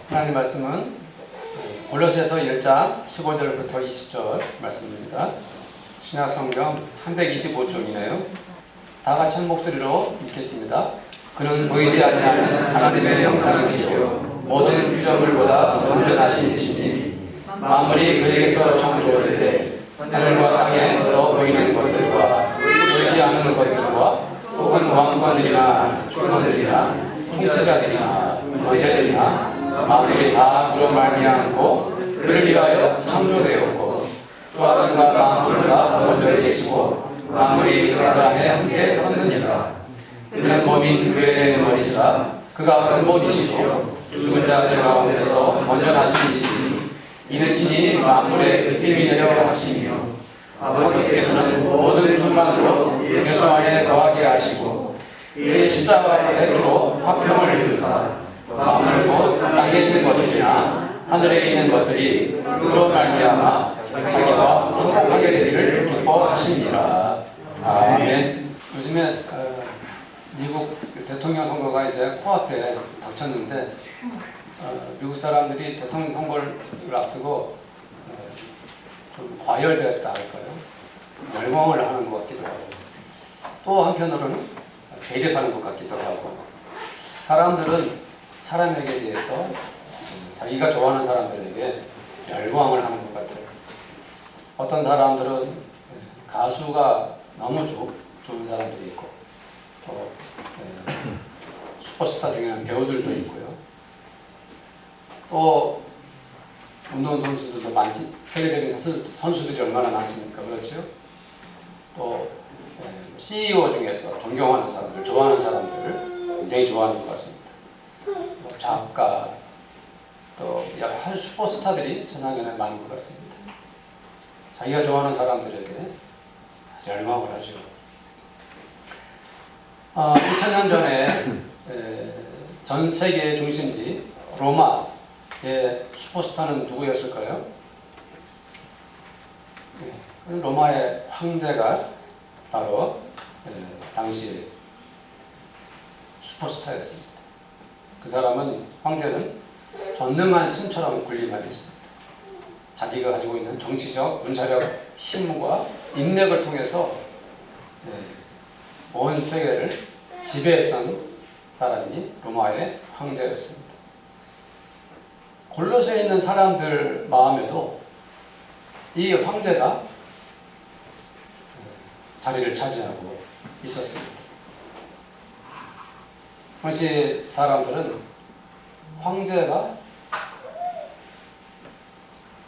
하나님 말씀은 골로새서 1장 15절부터 20절 말씀입니다. 신약성경 325쪽이네요. 다 같이 한 목소리로 읽겠습니다. 그는 보이지 아니하는 하나님의 형상이시요 모든 규정들보다 온전하신 이시니 만물이 그에게서 창조되되 하늘과 땅에서 보이는 것들과 보이지 않는 것들과 혹은 왕권들이나 주권들이나 통치자들이나 권세들이나 만물이 다 그로 말미암고 그를 위하여 창조되었고 또 하늘과 만물보다 먼저 계시고 만물이 그 안에 함께 섰느니라. 그는 몸인 교회의 머리시라. 그가 근본이시고 죽은 자들 가운데서 먼저 나신 이시니 이는 친히 만물의 으뜸이 되려 하시며 아버지께서는 모든 충만으로 예수 안에 거하게 하시고 이의 십자가의 피로 화평을 이루사 만물 곧 땅에 있는 것들이나 하늘에 있는 것들이 그로 말미암아 자기와 화목하게 되기를 기뻐하십니다. 아멘. 요즘에 미국 대통령 선거가 이제 코앞에 닥쳤는데 미국 사람들이 대통령 선거를 앞두고 좀 과열되었다 할까요? 열광을 하는 것 같기도 하고 또 한편으로는 대립하는 것 같기도 하고 사람들은 사람에게 대해서 자기가 좋아하는 사람들에게 열광을 하는 것 같아요. 어떤 사람들은 가수가 너무 좋은 사람들이 있고 또 슈퍼스타 중에는 배우들도 있고요. 또 운동선수들도 많지, 세계적인 선수들이 얼마나 많습니까? 그렇죠? 또 CEO 중에서 존경하는 사람들, 좋아하는 사람들을 굉장히 좋아하는 것 같습니다. 작가, 또 여러 슈퍼스타들이 세상에는 많은 것 같습니다. 자기가 좋아하는 사람들에게 열광을 하죠. 2000년 전에 전 세계의 중심지 로마의 슈퍼스타는 누구였을까요? 로마의 황제가 바로 당시 슈퍼스타였습니다. 그 사람은 황제는 전능한 신처럼 군림하였습니다. 자기가 가지고 있는 정치적, 군사력, 힘과 인맥을 통해서 온 세계를 지배했던 사람이 로마의 황제였습니다. 골로새에 있는 사람들 마음에도 이 황제가 자리를 차지하고 있었습니다. 당시 사람들은 황제가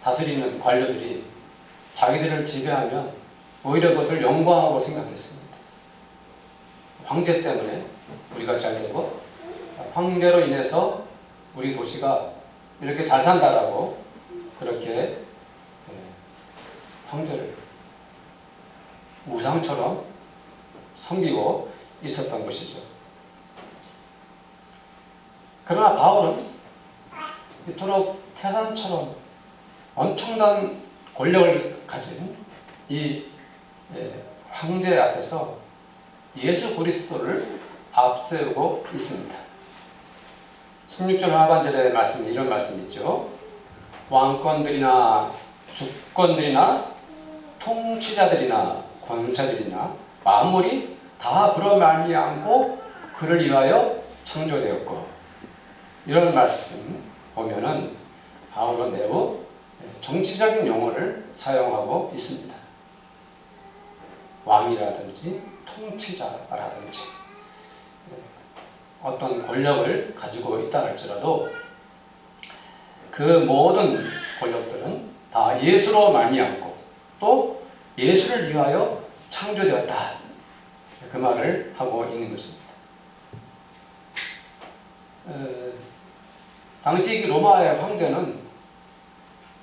다스리는 관료들이 자기들을 지배하면 오히려 그것을 영광하고 생각했습니다. 황제 때문에 우리가 잘 되고 황제로 인해서 우리 도시가 이렇게 잘 산다라고 그렇게 황제를 우상처럼 섬기고 있었던 것이죠. 그러나 바울은 이토록 태산처럼 엄청난 권력을 가진 이 황제 앞에서 예수 그리스도를 앞세우고 있습니다. 16절 하반절의 말씀에 이런 말씀이 있죠. 왕권들이나 주권들이나 통치자들이나 권세들이나 만물이 다 그로 말미암고 그를 위하여 창조되었고 이런 말씀 보면은 바울은 매우 정치적인 용어를 사용하고 있습니다. 왕이라든지 통치자라든지 어떤 권력을 가지고 있다 할지라도 그 모든 권력들은 다 예수로 말미암고 또 예수를 위하여 창조되었다. 그 말을 하고 있는 것입니다. 당시 로마의 황제는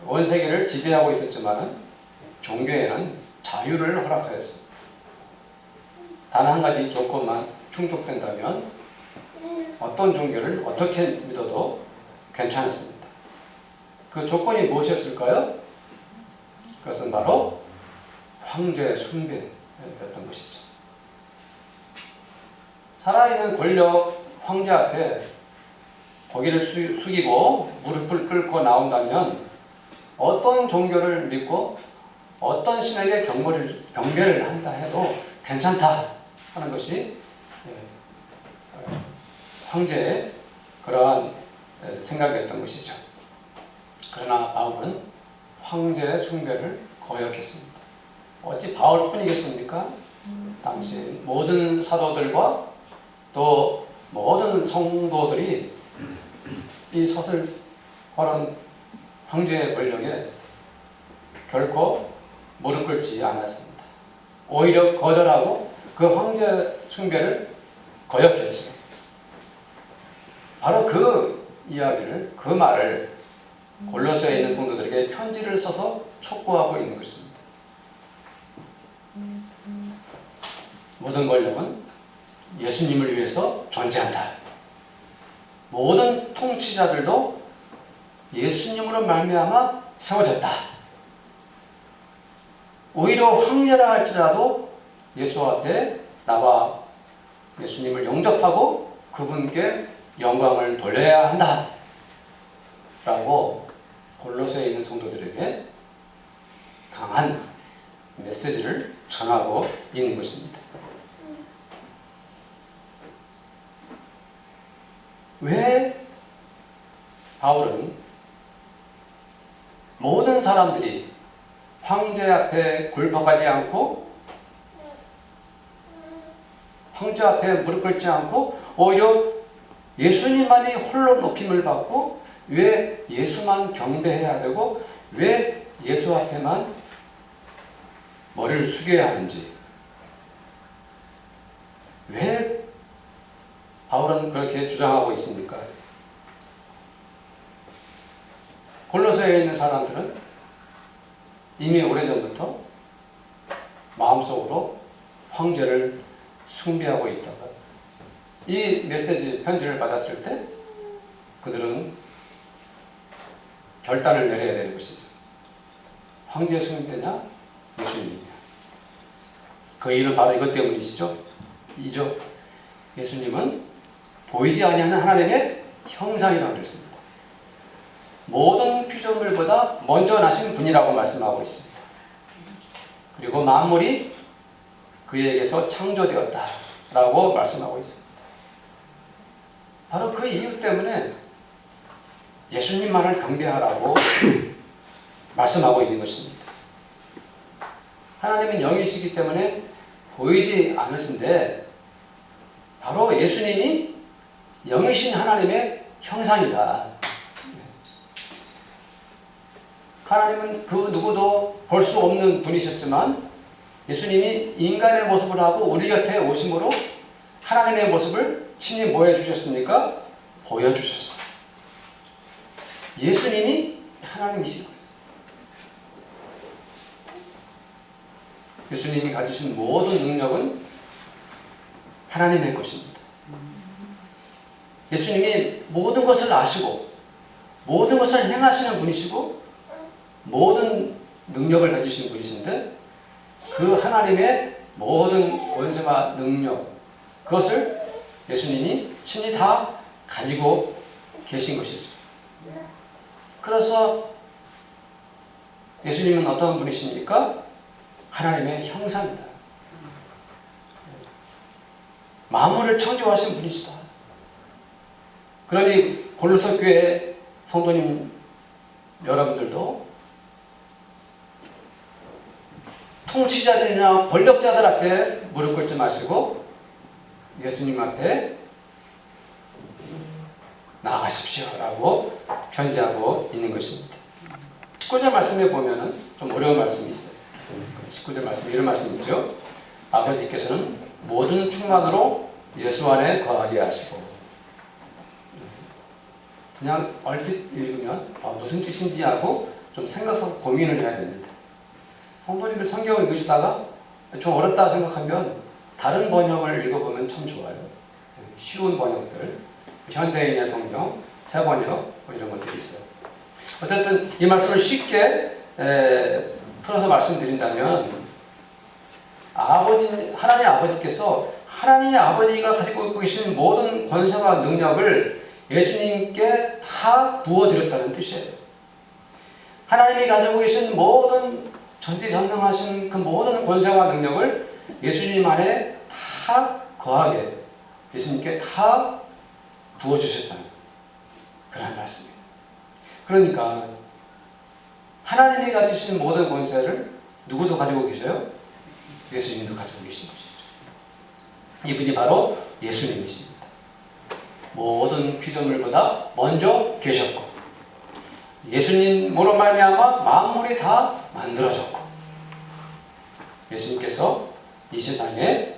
온 세계를 지배하고 있었지만 종교에는 자유를 허락하였습니다. 단 한 가지 조건만 충족된다면 어떤 종교를 어떻게 믿어도 괜찮았습니다. 그 조건이 무엇이었을까요? 그것은 바로 황제의 숭배였던 것이죠. 살아있는 권력 황제 앞에 고개를 숙이고 무릎을 꿇고 나온다면 어떤 종교를 믿고 어떤 신에게 경배를 한다 해도 괜찮다 하는 것이 황제의 그러한 생각이었던 것이죠. 그러나 바울은 황제의 숭배를 거역했습니다. 어찌 바울뿐이겠습니까? 당시 모든 사도들과 또 모든 성도들이 이 서슬퍼런 황제의 권력에 결코 무릎 꿇지 않았습니다. 오히려 거절하고 그 황제 숭배를 거역했죠. 바로 그 이야기를, 그 말을 골로새에 있는 성도들에게 편지를 써서 촉구하고 있는 것입니다. 모든 권력은 예수님을 위해서 존재한다. 모든 통치자들도 예수님으로 말미암아 세워졌다. 오히려 황제라 할지라도 예수 앞에 나와 예수님을 영접하고 그분께 영광을 돌려야 한다. 라고 골로새에 있는 성도들에게 강한 메시지를 전하고 있는 것입니다. 왜 바울은 모든 사람들이 황제 앞에 굴복하지 않고 황제 앞에 무릎 꿇지 않고 오히려 예수님만이 홀로 높임을 받고 왜 예수만 경배해야 되고 왜 예수 앞에만 머리를 숙여야 하는지, 왜 바울은 그렇게 주장하고 있습니까? 골로새에 있는 사람들은 이미 오래전부터 마음속으로 황제를 숭배하고 있다가 이 메시지 편지를 받았을 때 그들은 결단을 내려야 되는 것이죠. 황제 숭배냐 예수님이냐. 그 이유는 바로 이것 때문이시죠. 이죠. 예수님은 보이지 아니하는 하나님의 형상이라고 그랬습니다. 모든 피조물보다 먼저 나신 분이라고 말씀하고 있습니다. 그리고 만물이 그에게서 창조되었다라고 말씀하고 있습니다. 바로 그 이유 때문에 예수님만을 경배하라고 말씀하고 있는 것입니다. 하나님은 영이시기 때문에 보이지 않으신데 바로 예수님이 영이신 하나님의 형상이다. 하나님은 그 누구도 볼 수 없는 분이셨지만 예수님이 인간의 모습을 하고 우리 곁에 오심으로 하나님의 모습을 친히 뭐 해주셨습니까? 보여주셨어요. 예수님이 하나님이신 거예요. 예수님이 가지신 모든 능력은 하나님의 것입니다. 예수님이 모든 것을 아시고 모든 것을 행하시는 분이시고 모든 능력을 가지신 분이신데 그 하나님의 모든 권세와 능력 그것을 예수님이 친히 다 가지고 계신 것이죠. 그래서 예수님은 어떤 분이십니까? 하나님의 형상이다. 만물을 창조하신 분이시다. 그러니 골로새 교회 성도님 여러분들도 통치자들이나 권력자들 앞에 무릎 꿇지 마시고 예수님 앞에 나아가십시오라고 편지하고 있는 것입니다. 19절 말씀에 보면은 좀 어려운 말씀이 있어요. 19절 말씀 이런 말씀이죠. 아버지께서는 모든 충만으로 예수 안에 거하게 하시고. 그냥 얼핏 읽으면 무슨 뜻인지 하고 좀 생각하고 고민을 해야 됩니다. 성도님들 성경을 읽으시다가 좀 어렵다 생각하면 다른 번역을 읽어보면 참 좋아요. 쉬운 번역들, 현대인의 성경, 새번역 이런 것들이 있어요. 어쨌든 이 말씀을 쉽게 풀어서 말씀드린다면 하나님 아버지께서 하나님의 아버지가 가지고 계신 모든 권세와 능력을 예수님께 다 부어드렸다는 뜻이에요. 하나님이 가지고 계신 모든 전지전능하신 그 모든 권세와 능력을 예수님 안에 다 거하게 예수님께 다 부어주셨다는 그런 말씀이에요. 그러니까 하나님이 가지신 모든 권세를 누구도 가지고 계셔요? 예수님도 가지고 계신 것이죠. 이분이 바로 예수님이십니다. 모든 피조물보다 먼저 계셨고 예수님으로 말미암아 만물이 다 만들어졌고 예수님께서 이 세상에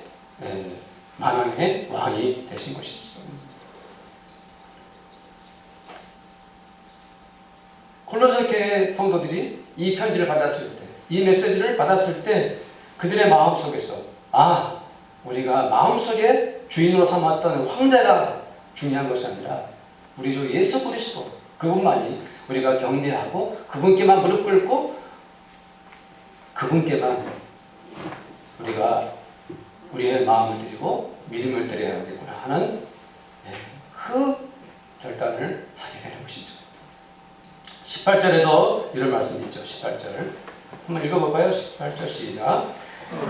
만왕의 왕이 되신 것이죠. 골로새 교회 성도들이 이 편지를 받았을 때, 이 메시지를 받았을 때 그들의 마음속에서 우리가 마음속에 주인으로 삼았던 황제가 중요한 것이 아니라 우리 주 예수 그리스도 그분만이 우리가 경배하고 그분께만 무릎 꿇고 그분께만 우리가 우리의 마음을 드리고 믿음을 드려야겠구나 하는 그 결단을 하게 되는 것이죠. 18절에도 이런 말씀이 있죠. 18절 한번 읽어볼까요? 18절 시작.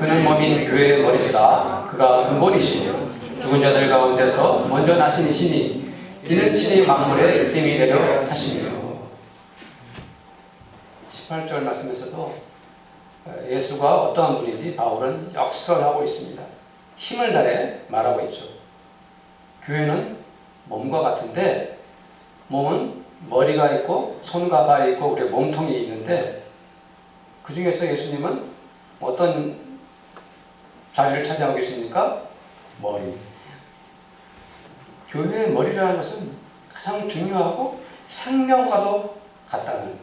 그는 몸인 교회의 머리시라. 그가 근본이시며 죽은 자들 가운데서 먼저 나신 이시니 이는 친히 만물의 일등이 되려 하시며 18절 말씀에서도 예수가 어떠한 분인지 바울은 역설하고 있습니다. 힘을 다해 말하고 있죠. 교회는 몸과 같은데 몸은 머리가 있고 손과 발이 있고 우리의 몸통이 있는데 그 중에서 예수님은 어떤 자리를 차지하고 계십니까? 머리. 교회의 머리라는 것은 가장 중요하고 생명과도 같다는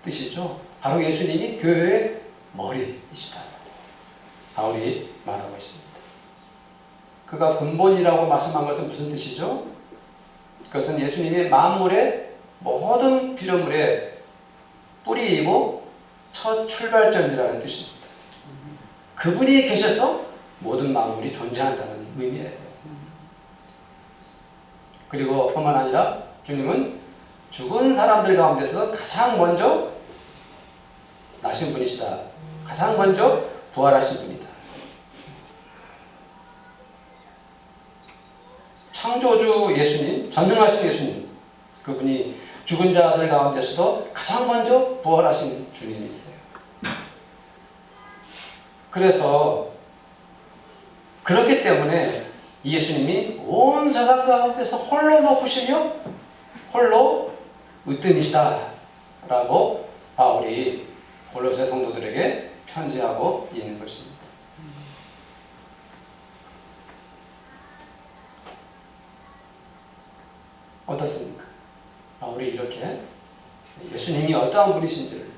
뜻이죠. 바로 예수님이 교회의 머리이시다. 바울이 말하고 있습니다. 그가 근본이라고 말씀한 것은 무슨 뜻이죠? 그것은 예수님이 만물의 모든 피조물의 뿌리이고 첫 출발점이라는 뜻입니다. 그분이 계셔서 모든 만물이 존재한다는 의미예요. 그리고 뿐만 아니라 주님은 죽은 사람들 가운데서 가장 먼저 나신 분이시다. 가장 먼저 부활하신 분이다. 창조주 예수님, 전능하신 예수님, 그분이 죽은 자들 가운데서도 가장 먼저 부활하신 주님이세요. 그래서 그렇기 때문에 예수님이 온 세상 가운데서 홀로 높으시며 홀로 으뜸이시다 라고 바울이 골로새 성도들에게 편지하고 있는 것입니다. 어떻습니까? 바울이 이렇게 예수님이 어떠한 분이신지를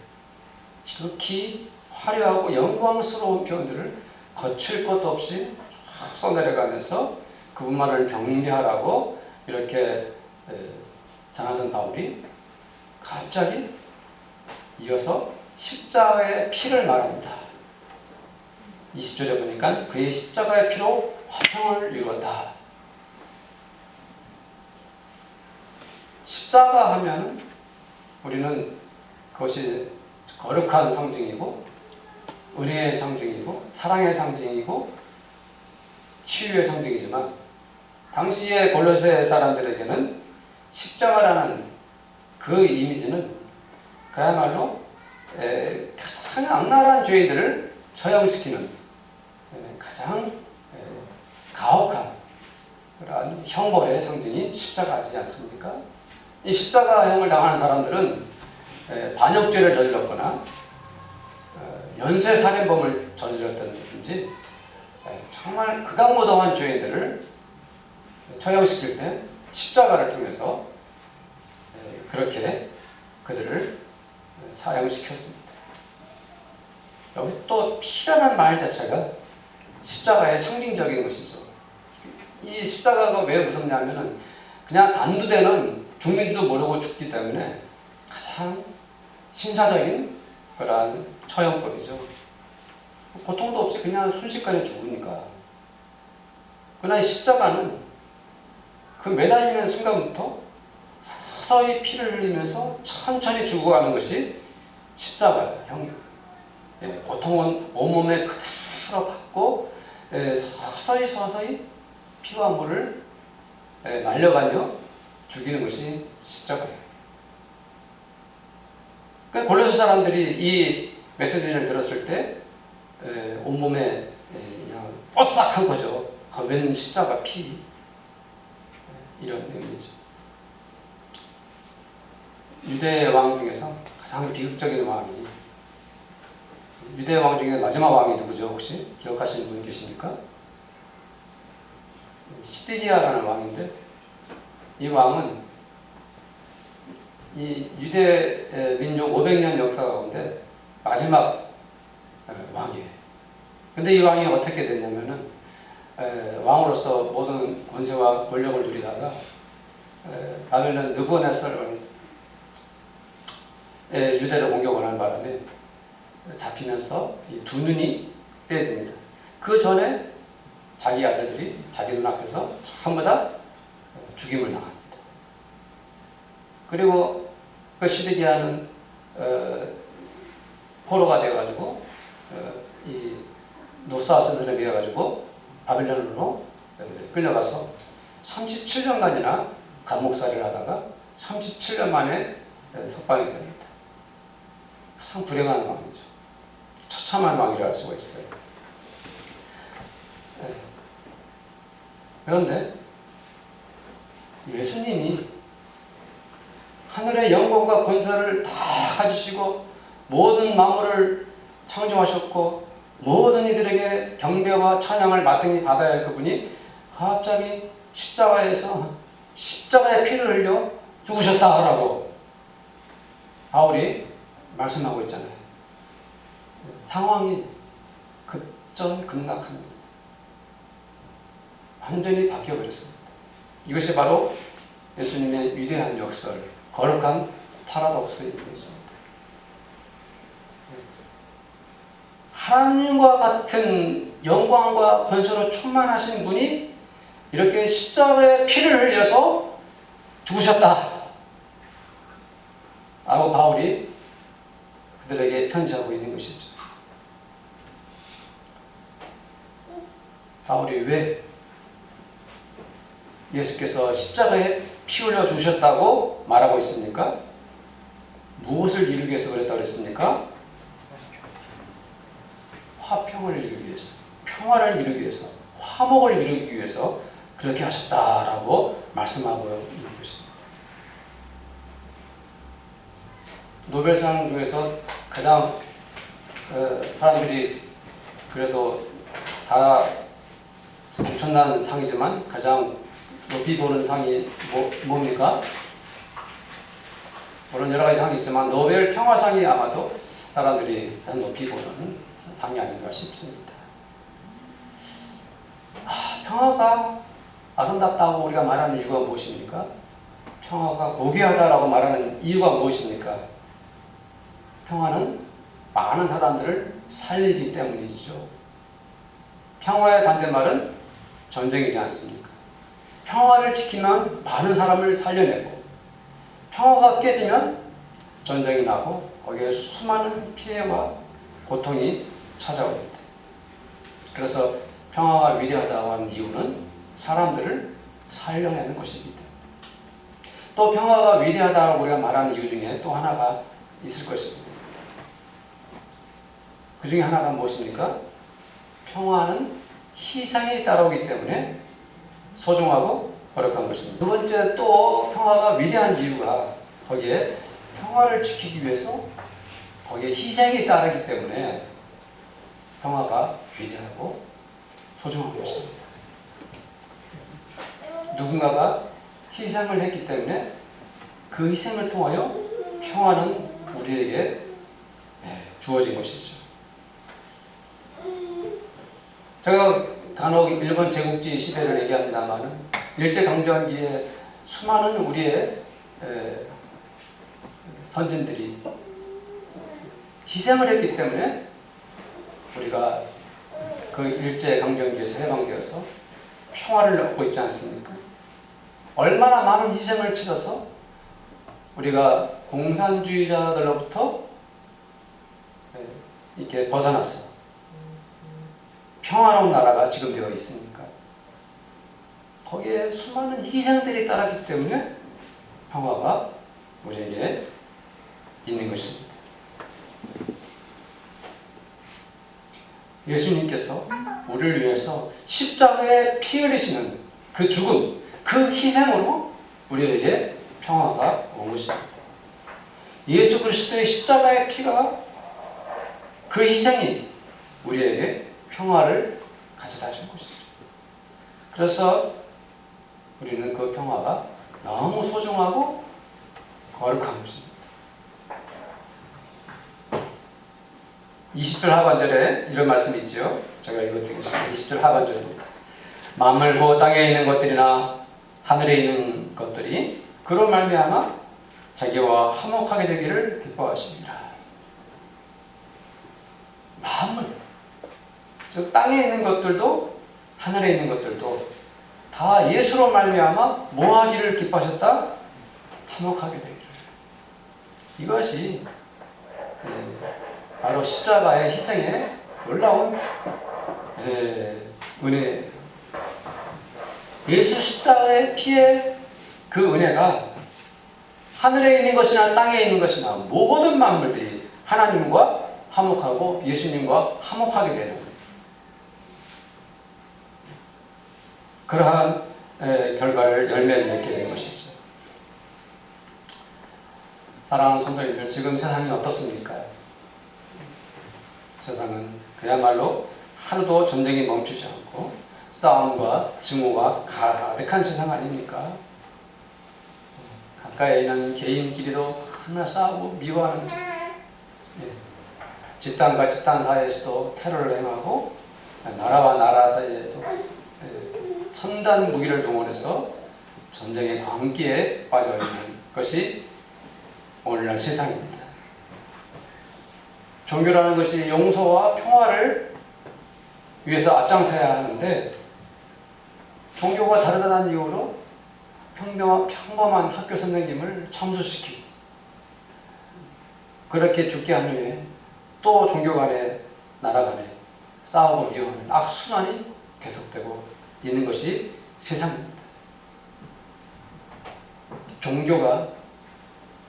지극히 화려하고 영광스러운 표현들을 거칠 것도 없이 쫙 써내려가면서 그분만을 경배하라고 이렇게 전하던 바울이 갑자기 이어서 십자가의 피를 말합니다. 20절에 보니까 그의 십자가의 피로 화평을 이루었다. 십자가 하면 우리는 그것이 거룩한 상징이고 은혜의 상징이고 사랑의 상징이고 치유의 상징이지만 당시의 골로새 사람들에게는 십자가라는 그 이미지는 그야말로 가장 악랄한 죄인들을 처형시키는 가장 가혹한 그러한 형벌의 상징이 십자가이지 않습니까? 이 십자가형을 당하는 사람들은 반역죄를 저질렀거나 연쇄살인범을 저질렀다든지 정말 극악무도한 죄인들을 처형시킬 때 십자가를 통해서 그렇게 그들을 사형시켰습니다. 여기 또 피라는 말 자체가 십자가의 상징적인 것이죠. 이 십자가가 왜 무섭냐면은 그냥 단두대는 죽는지도 모르고 죽기 때문에 가장 신사적인 그러한 처형법이죠. 고통도 없이 그냥 순식간에 죽으니까. 그러나 이 십자가는 그 매달리는 순간부터 서서히 피를 흘리면서 천천히 죽어가는 것이 십자가예요. 형. 예, 고통은 온몸에 그대로 받고 서서히 피와 물을 말려가며 죽이는 것이 십자가예요. 그러니까 골로새 사람들이 이 메시지를 들었을 때 온몸에 그냥 뽀싹한 거죠. 웬 십자가 피, 이런 의미죠. 유대 왕 중에서 가장 비극적인 왕이, 유대 왕 중에 마지막 왕이 누구죠? 혹시 기억하시는 분 계십니까? 시드기야라는 왕인데, 이 왕은 이 유대 민족 500년 역사 가운데 마지막 왕이에요. 근데 이 왕이 어떻게 됐냐면은 왕으로서 모든 권세와 권력을 누리다가 바벨론 느부갓네살 유대를 공격을 하는 바람에 잡히면서 이 두 눈이 떼집니다. 그 전에 자기 아들들이 자기 눈앞에서 전부 다 죽임을 당합니다. 그리고 그 시드기야는 포로가 되어가지고 이 노스아스들에 의해 가지고 바벨론으로 끌려가서 37년간이나 감옥살이를 하다가 37년 만에 석방이 됩니다. 가장 불행한 왕이죠. 처참한 왕이라 할 수가 있어요. 그런데 예수님이 하늘의 영광과 권세를 다 가지시고 모든 만물을 창조하셨고 모든 이들에게 경배와 찬양을 마땅히 받아야 할 그분이 갑자기 십자가에서 십자가의 피를 흘려 죽으셨다라고 바울이 말씀하고 있잖아요. 상황이 급전급락합니다. 완전히 바뀌어버렸습니다. 이것이 바로 예수님의 위대한 역설, 거룩한 파라독스인 것입니다. 하나님과 같은 영광과 권세로 충만하신 분이 이렇게 십자가에 피를 흘려서 죽으셨다 라고 바울이 그들에게 편지하고 있는 것이죠. 바울이 왜 예수께서 십자가에 피 흘려 죽으셨다고 말하고 있습니까? 무엇을 이루기 위해서 그랬다고 그랬습니까? 화평을 이루기 위해서, 평화를 이루기 위해서, 화목을 이루기 위해서 그렇게 하셨다라고 말씀하고 있는 것입니다. 노벨상 중에서 가장 사람들이 그래도 다 엄청난 상이지만 가장 높이 보는 상이 뭡니까? 물론 여러 가지 상이 있지만 노벨 평화상이 아마도 사람들이 가장 높이 보는 상이 아닌가 싶습니다. 평화가 아름답다고 우리가 말하는 이유가 무엇입니까? 평화가 고귀하다라고 말하는 이유가 무엇입니까? 평화는 많은 사람들을 살리기 때문이죠. 평화의 반대말은 전쟁이지 않습니까? 평화를 지키면 많은 사람을 살려내고 평화가 깨지면 전쟁이 나고 거기에 수많은 피해와 고통이 찾아옵니다. 그래서 평화가 위대하다고 하는 이유는 사람들을 살려내는 것이기 때문에 또 평화가 위대하다고 우리가 말하는 이유 중에 또 하나가 있을 것입니다. 그 중에 하나가 무엇입니까? 평화는 희생이 따라오기 때문에 소중하고 거룩한 것입니다. 두 번째 또 평화가 위대한 이유가 거기에 평화를 지키기 위해서 거기에 희생이 따르기 때문에 평화가 위대하고 소중한 것입니다. 누군가가 희생을 했기 때문에 그 희생을 통하여 평화는 우리에게 주어진 것이죠. 제가 간혹 일본 제국주의 시대를 얘기합니다만 일제강점기에 수많은 우리의 선진들이 희생을 했기 때문에 우리가 그 일제강점기에서 해방되어서 평화를 얻고 있지 않습니까? 얼마나 많은 희생을 치러서 우리가 공산주의자들로부터 이렇게 벗어났어. 평화로운 나라가 지금 되어 있으니까. 거기에 수많은 희생들이 따랐기 때문에 평화가 우리에게 있는 것입니다. 예수님께서 우리를 위해서 십자가에 피 흘리시는 그 죽음, 그 희생으로 우리에게 평화가 온 것입니다. 예수 그리스도의 십자가의 피가, 그 희생이 우리에게 평화를 가져다 준 것이죠. 그래서 우리는 그 평화가 너무 소중하고 거룩한 것입니다. 20절 하반절에 이런 말씀이 있죠. 제가 읽어드리겠습니다. 20절 하반절입니다. 만물고 땅에 있는 것들이나 하늘에 있는 것들이 그로 말미암아 자기와 화목하게 되기를 기뻐하십니다. 만물, 즉 땅에 있는 것들도 하늘에 있는 것들도 다 예수로 말미암아 뭐하기를 기뻐하셨다? 화목하게 되기를. 이것이 바로 십자가의 희생에 놀라운 은혜예요. 예수 십자가의 피의 그 은혜가 하늘에 있는 것이나 땅에 있는 것이나 모든 만물들이 하나님과 화목하고 예수님과 화목하게 되는 거예요. 그러한 결과를 열매를 맺게 된 것이죠. 사랑하는 성도님들, 지금 세상이 어떻습니까? 세상은 그야말로 하루도 전쟁이 멈추지 않고 싸움과 증오가 가득한 세상 아닙니까? 가까이 있는 개인끼리도 하나 싸우고 미워하는, 집단과 집단 사이에서도 테러를 행하고 나라와 나라 사이에도 첨단 무기를 동원해서 전쟁의 광기에 빠져 있는 것이 오늘날 세상입니다. 종교라는 것이 용서와 평화를 위해서 앞장서야 하는데 종교가 다르다는 이유로 평범한 학교 선생님을 참수시키고 그렇게 죽게 한 후에 또 종교 간에 나라 간에 싸우고 미워하는 악순환이 계속되고 있는 것이 세상입니다.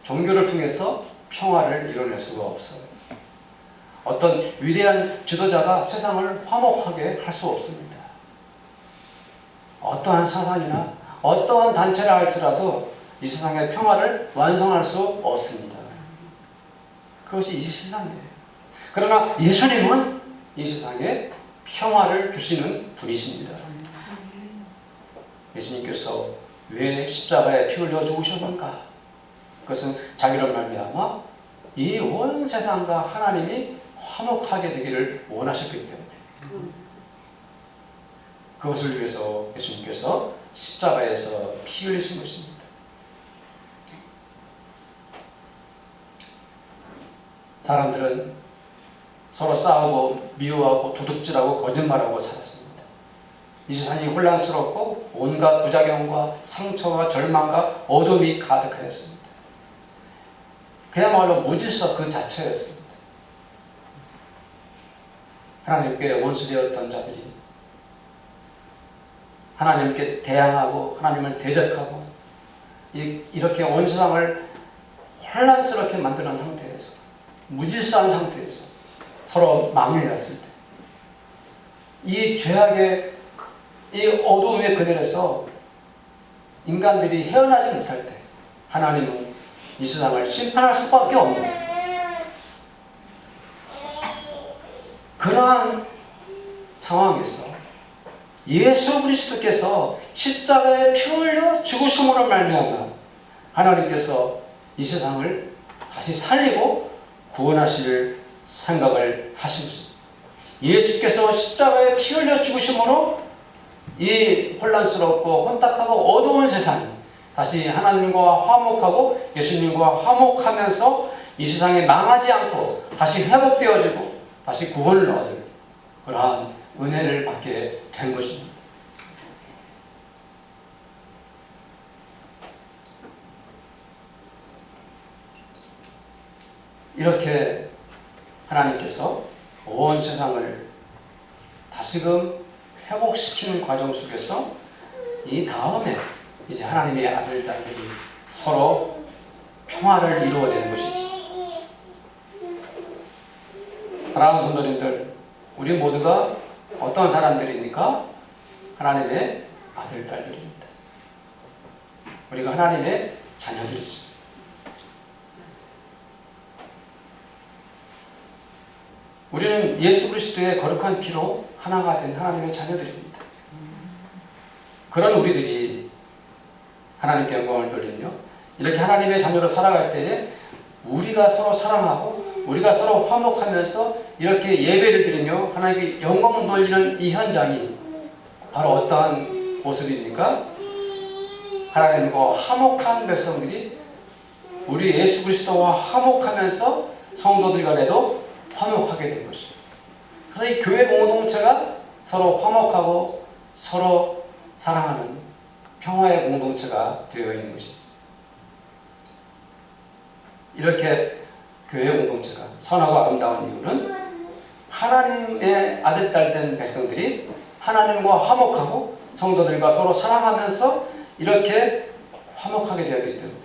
종교를 통해서 평화를 이뤄낼 수가 없어요. 어떤 위대한 지도자가 세상을 화목하게 할 수 없습니다. 어떠한 사상이나 어떠한 단체라 할지라도 이 세상의 평화를 완성할 수 없습니다. 그것이 이 세상이에요. 그러나 예수님은 이 세상에 평화를 주시는 분이십니다. 예수님께서 왜 십자가에 피 흘려 죽으셨는가? 그것은 자기를 말미암아 이 온 세상과 하나님이 화목하게 되기를 원하셨기 때문에 그것을 위해서 예수님께서 십자가에서 피 흘리신 것입니다. 사람들은 서로 싸우고 미워하고 도둑질하고 거짓말하고 살았습니다. 이 세상이 혼란스럽고 온갖 부작용과 상처와 절망과 어둠이 가득하였습니다. 그야말로 무질서 그 자체였습니다. 하나님께 원수되었던 자들이 하나님께 대항하고 하나님을 대적하고 이렇게 온 세상을 혼란스럽게 만드는 상태에서 무질서한 상태에서 서로 망해갔을 때 이 죄악의 이 어두움의 그늘에서 인간들이 헤어나지 못할 때 하나님은 이 세상을 심판할 수밖에 없는 그러한 상황에서 예수 그리스도께서 십자가에 피 흘려 죽으심으로 말미암아 하나님께서 이 세상을 다시 살리고 구원하실 생각을 하신 것입니다. 예수께서 십자가에 피 흘려 죽으심으로 이 혼란스럽고 혼탁하고 어두운 세상이 다시 하나님과 화목하고 예수님과 화목하면서 이 세상에 망하지 않고 다시 회복되어지고 다시 구원을 얻을 그러한 은혜를 받게 된 것입니다. 이렇게 하나님께서 온 세상을 다시금 회복시키는 과정 속에서 이 다음에 이제 하나님의 아들들이 서로 평화를 이루어내는 것이지. 사랑하는 성도님들, 우리 모두가 어떤 사람들입니까? 하나님의 아들, 딸들입니다. 우리가 하나님의 자녀들이죠. 우리는 예수 그리스도의 거룩한 피로 하나가 된 하나님의 자녀들입니다. 그런 우리들이 하나님께 영광을 돌리며 이렇게 하나님의 자녀로 살아갈 때에 우리가 서로 사랑하고 우리가 서로 화목하면서 이렇게 예배를 드리며 하나님께 영광을 돌리는 이 현장이 바로 어떠한 모습입니까? 하나님과 화목한 백성들이 우리 예수 그리스도와 화목하면서 성도들 간에도 화목하게 된 것입니다. 그래서 이 교회 공동체가 서로 화목하고 서로 사랑하는 평화의 공동체가 되어 있는 것이죠. 이렇게 교회 공동체가 선하고 아름다운 이유는 하나님의 아들, 딸 된 백성들이 하나님과 화목하고 성도들과 서로 사랑하면서 이렇게 화목하게 되었기 때문에.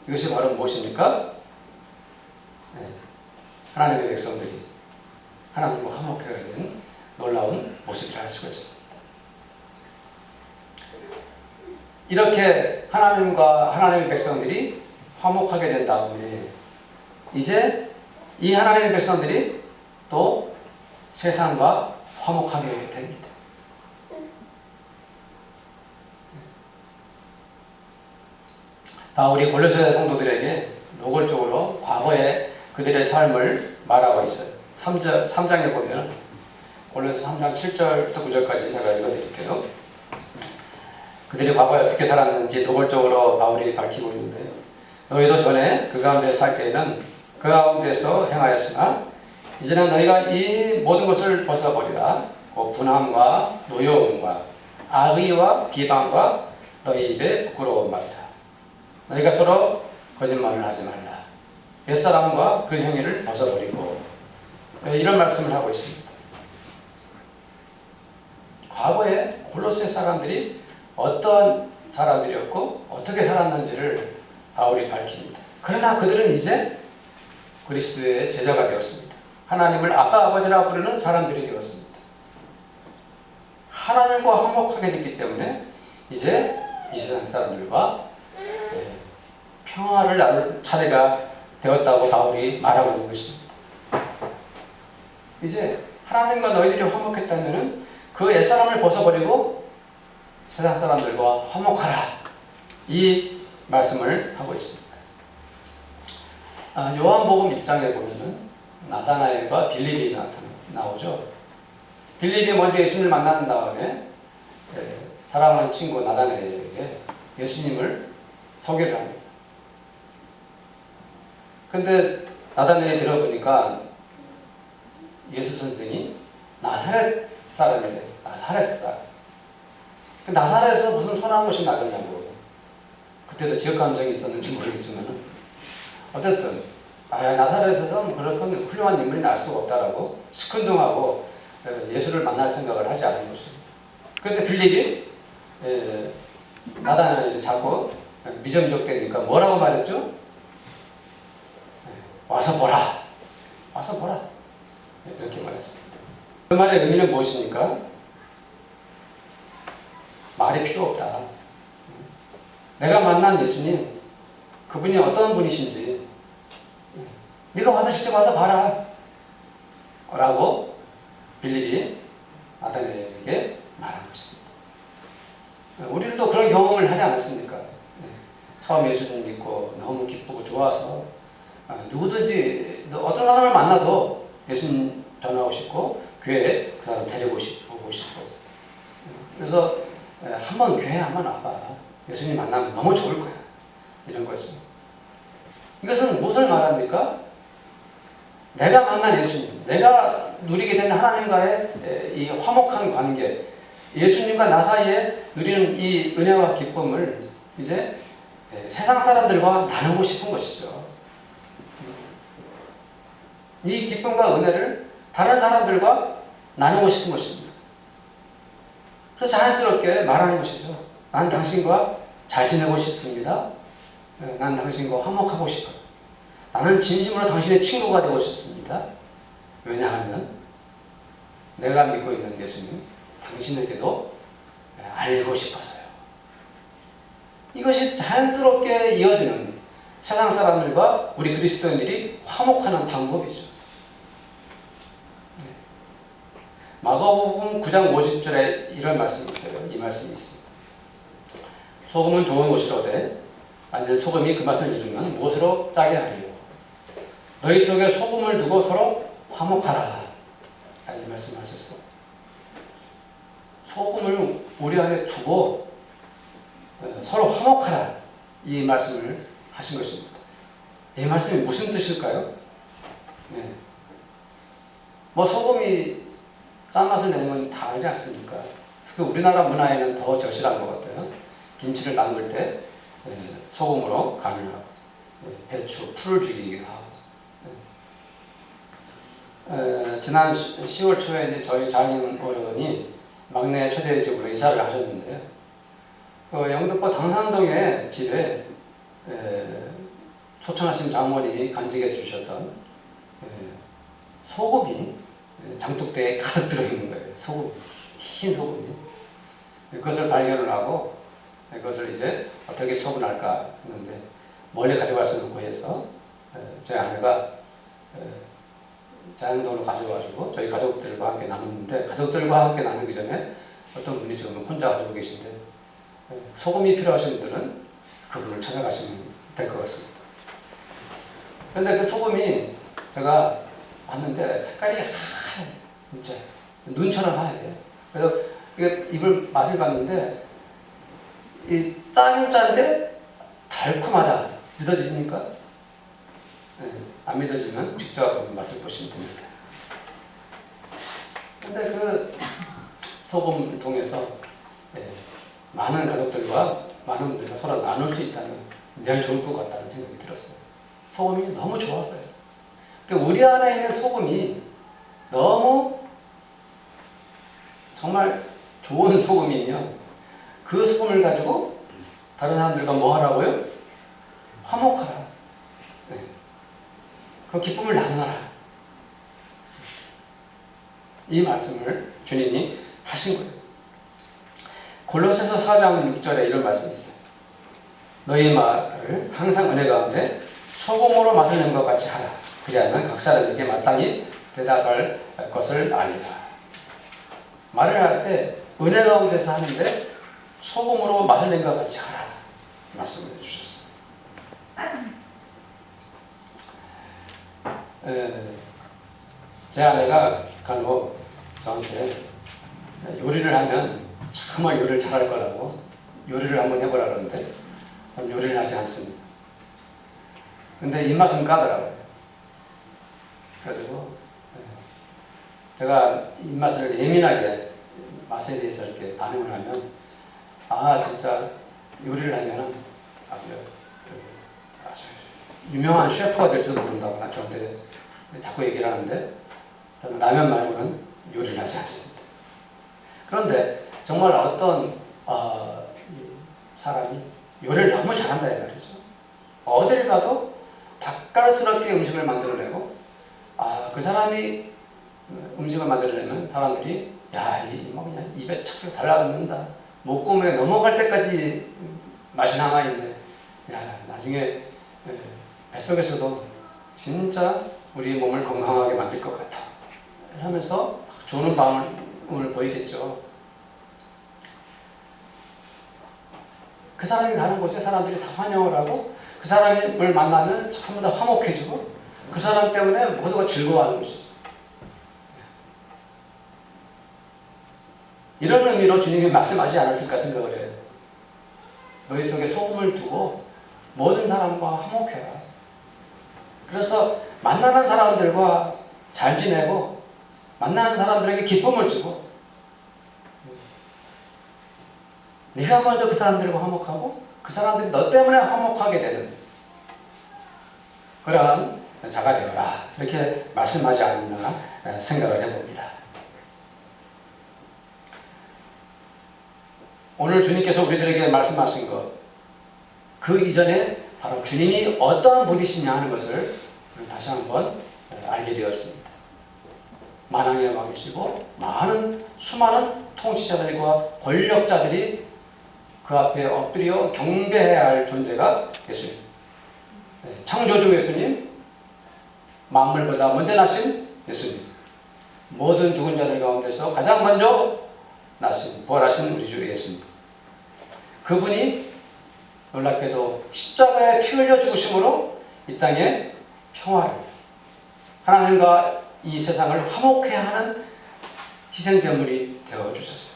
이것이 바로 무엇입니까? 하나님의 백성들이 하나님과 화목하게 된 놀라운 모습이라 할 수가 있습니다. 이렇게 하나님의 백성들이 화목하게 된 다음에 이제 이 하나님의 백성들이 또 세상과 화목하게 됩니다. 바울이 골로새 성도들에게 노골적으로 과거의 그들의 삶을 말하고 있어요. 3장에 보면 골로새 3장 7절부터 9절까지 제가 읽어드릴게요. 그들이 과거에 어떻게 살았는지 노골적으로 바울이 밝히고 있는데요. 너희도 전에 그 가운데 살 때에는 그 가운데서 행하였으나 이제는 너희가 이 모든 것을 벗어버리라. 분함과 노여움과 악의와 비방과 너희 입에 부끄러운 말이라. 너희가 서로 거짓말을 하지 말라. 옛사람과 그 행위를 벗어버리고. 이런 말씀을 하고 있습니다. 과거에 골로새 사람들이 어떤 사람들이었고 어떻게 살았는지를 바울이 밝힙니다. 그러나 그들은 이제 그리스도의 제자가 되었습니다. 하나님을 아빠 아버지라고 부르는 사람들이 되었습니다. 하나님과 화목하게 됐기 때문에 이제 이 세상 사람들과 평화를 나눌 차례가 되었다고 바울이 말하고 있는 것입니다. 이제 하나님과 너희들이 화목했다면 그 옛사람을 벗어버리고 세상 사람들과 화목하라. 이 말씀을 하고 있습니다. 요한복음 1장에 보면은 나다나엘과 빌립이 나오죠. 빌립이 먼저 예수님을 만난 다음에 사랑하는 친구 나다나엘에게 예수님을 소개를 합니다. 근데 나다나엘이 들어보니까 예수 선생이 나사렛 사람이래. 나사렛 사람. 나사렛에서 무슨 선한 것이 나겠냐고. 그때도 지역 감정이 있었는지 모르겠지만 어쨌든 나사렛에서 그렇게 훌륭한 인물이 날 수가 없다라고 시큰둥하고 예수를 만날 생각을 하지 않은 것입니다. 그런데 빌립이 나다나엘이 자꾸 미정적되니까 뭐라고 말했죠? 와서 보라. 와서 보라. 이렇게 말했습니다. 그 말의 의미는 무엇입니까? 말이 필요 없다. 내가 만난 예수님, 그분이 어떤 분이신지 네가 와서 직접 와서 봐라. 라고 빌립이 나다나엘에게 말한 것입니다. 우리도 그런 경험을 하지 않았습니까? 처음 예수님 믿고 너무 기쁘고 좋아서 누구든지 어떤 사람을 만나도 예수님 전하고 싶고 교회에 그 사람 데리고 오고 싶고 그래서 한번 교회에 한번 와봐. 예수님 만나면 너무 좋을 거야. 이런 거죠. 이것은 무엇을 말합니까? 내가 만난 예수님, 내가 누리게 된 하나님과의 이 화목한 관계, 예수님과 나 사이에 누리는 이 은혜와 기쁨을 이제 세상 사람들과 나누고 싶은 것이죠. 이 기쁨과 은혜를 다른 사람들과 나누고 싶은 것입니다. 그래서 자연스럽게 말하는 것이죠. 난 당신과 잘 지내고 싶습니다. 난 당신과 화목하고 싶어요. 나는 진심으로 당신의 친구가 되고 싶습니다. 왜냐하면 내가 믿고 있는 예수님 당신에게도 알리고 싶어서요. 이것이 자연스럽게 이어지는 세상 사람들과 우리 그리스도인들이 화목하는 방법이죠. 마가복음 9장 50절에 이런 말씀이 있어요. 이 말씀이 있습니다. 소금은 좋은 것이로되 만일 소금이 그 맛을 잃으면 무엇으로 짜게 하리요. 너희 속에 소금을 두고 서로 화목하라. 이 말씀하셨어. 소금을 우리 안에 두고 서로 화목하라. 이 말씀을 하신 것입니다. 이 말씀이 무슨 뜻일까요? 네. 뭐 소금이 짠맛을 내는 건 다 알지 않습니까? 우리나라 문화에는 더 절실한 것 같아요. 김치를 담글 때 소금으로 간을 하고 배추, 풀을 죽이기도 하고. 지난 10월 초에 이제 저희 장인 어른이 막내 처제 집으로 이사를 하셨는데요. 영등포 당산동에 집에 소천하신 장모님이 간직해 주셨던 소금이 장독대에 가득 들어있는 거예요. 소금, 흰 소금이. 그것을 발견을 하고 그것을 이제 어떻게 처분할까 했는데 멀리 가져갈 수는 없고 해서 제 아내가 자연동으로 가져가지고 저희 가족들과 함께 나눴는데, 가족들과 함께 나누기 전에 어떤 분이 지금 혼자 가지고 계신데 소금이 필요하신 분들은 그분을 찾아가시면 될 것 같습니다. 그런데 그 소금이 제가 봤는데 색깔이 하얘, 진짜 눈처럼 하얘요. 그래서 입을 맛을 봤는데 이 짜긴 짠데 달콤하다. 믿어지십니까? 네, 안 믿어지면 직접 맛을 보시면 됩니다. 근데 그 소금을 통해서 많은 가족들과 많은 분들과 서로 나눌 수 있다면 굉장히 좋을 것 같다는 생각이 들었어요. 소금이 너무 좋았어요. 그러니까 우리 안에 있는 소금이 너무 정말 좋은 소금이면 그 소금을 가지고 다른 사람들과 뭐 하라고요? 화목하라. 네. 그 기쁨을 나누라. 이 말씀을 주님이 하신 거예요. 골로새서 4장 6절에 이런 말씀이 있어요. 너희 말을 항상 은혜 가운데 소금으로 맛을 낸 것 같이 하라. 그리하면 각 사람에게 마땅히 대답할 것을 알리라. 말을 할 때 은혜 가운데서 하는데 소금으로 맛을 낸 것 같이 하라. 말씀을 해주셨어요. 제 아내가 간혹 저한테 요리를 하면 정말 요리를 잘할 거라고 요리를 한번 해보라 그러는데 저는 요리를 하지 않습니다. 근데 입맛은 까더라고요. 그래가지고 제가 입맛을 예민하게 맛에 대해서 이렇게 반응을 하면 진짜 요리를 하면은 아주 유명한 셰프가 될지도 모른다고 저한테 자꾸 얘기를 하는데 저는 라면 말고는 요리를 하지 않습니다. 그런데 정말 어떤 사람이 요리를 너무 잘한다 이 말이죠. 어딜 가도 맛깔스럽게 음식을 만들어내고 그 사람이 음식을 만들어내면 사람들이 뭐 그냥 입에 착착 달라붙는다. 목구멍에 넘어갈 때까지 맛이 남아있네. 나중에 뱃속에서도 진짜 우리 몸을 건강하게 만들 것 같아. 하면서 주는 마음을 보이겠죠. 그 사람이 가는 곳에 사람들이 다 환영을 하고 그 사람을 만나면 전부 다 화목해지고 그 사람 때문에 모두가 즐거워하는 것이죠. 이런 의미로 주님이 말씀하지 않았을까 생각을 해요. 너희 속에 소금을 두고 모든 사람과 화목해라. 그래서 만나는 사람들과 잘 지내고 만나는 사람들에게 기쁨을 주고 네가 먼저 그 사람들과 화목하고 그 사람들이 너 때문에 화목하게 되는 그러한 자가 되어라. 이렇게 말씀하지 않나 생각을 해봅니다. 오늘 주님께서 우리들에게 말씀하신 것, 그 이전에 바로 주님이 어떠한 분이시냐 하는 것을 다시 한번 알게 되었습니다. 만왕의 왕이시고 많은 수많은 통치자들과 권력자들이 그 앞에 엎드려 경배해야 할 존재가 예수님. 창조주 예수님, 만물보다 먼저 나신 예수님, 모든 죽은 자들 가운데서 가장 먼저 나신, 부활하신 우리 주 예수님. 그분이 놀랍게도 십자가에 피 흘려 죽으심으로 이 땅에 평화를, 하나님과 이 세상을 화목해 하는 희생제물이 되어주셨어요.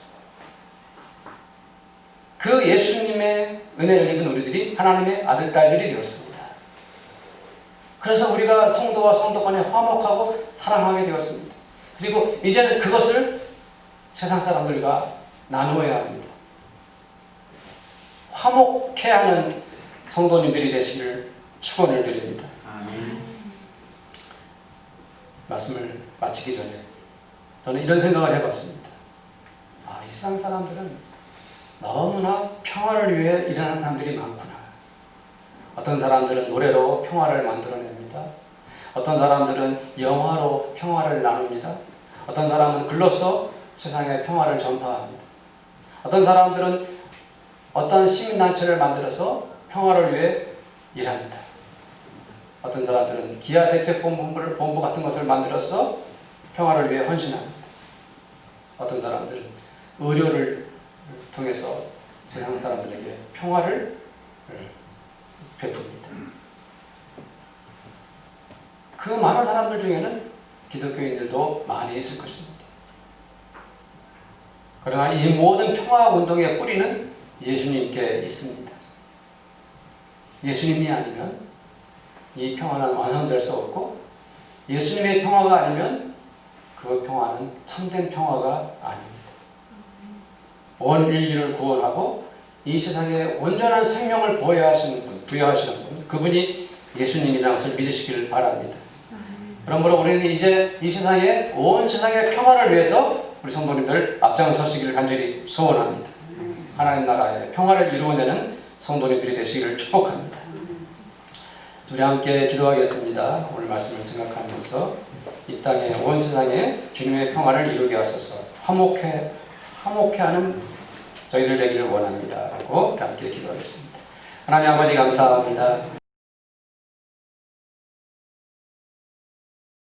그 예수님의 은혜를 입은 우리들이 하나님의 아들, 딸들이 되었습니다. 그래서 우리가 성도와 성도 간에 화목하고 사랑하게 되었습니다. 그리고 이제는 그것을 세상 사람들과 나누어야 합니다. 화목해 하는 성도님들이 되시기를 축원을 드립니다. 말씀을 마치기 전에 저는 이런 생각을 해봤습니다. 이 세상 사람들은 너무나 평화를 위해 일하는 사람들이 많구나. 어떤 사람들은 노래로 평화를 만들어냅니다. 어떤 사람들은 영화로 평화를 나눕니다. 어떤 사람은 글로써 세상에 평화를 전파합니다. 어떤 사람들은 어떤 시민단체를 만들어서 평화를 위해 일합니다. 어떤 사람들은 기아대책본부 같은 것을 만들어서 평화를 위해 헌신합니다. 어떤 사람들은 의료를 통해서 세상 사람들에게 평화를 베풉니다. 그 많은 사람들 중에는 기독교인들도 많이 있을 것입니다. 그러나 이 모든 평화 운동의 뿌리는 예수님께 있습니다. 예수님이 아니면 이 평화는 완성될 수 없고, 예수님의 평화가 아니면 그 평화는 참된 평화가 아닙니다. 온 인류를 구원하고 이 세상에 온전한 생명을 부여하시는 분, 그분이 예수님이라는 것을 믿으시기를 바랍니다. 그러므로 우리는 이제 이 세상에, 온 세상의 평화를 위해서 우리 성도님들 앞장서시기를 간절히 소원합니다. 하나님 나라의 평화를 이루어내는 성도님들이 되시기를 축복합니다. 우리 함께 기도하겠습니다. 오늘 말씀을 생각하면서 이 땅에, 온 세상에 주님의 평화를 이루게 하소서, 화목해 하는 저희들 되기를 원합니다. 라고 함께 기도하겠습니다. 하나님 아버지 감사합니다.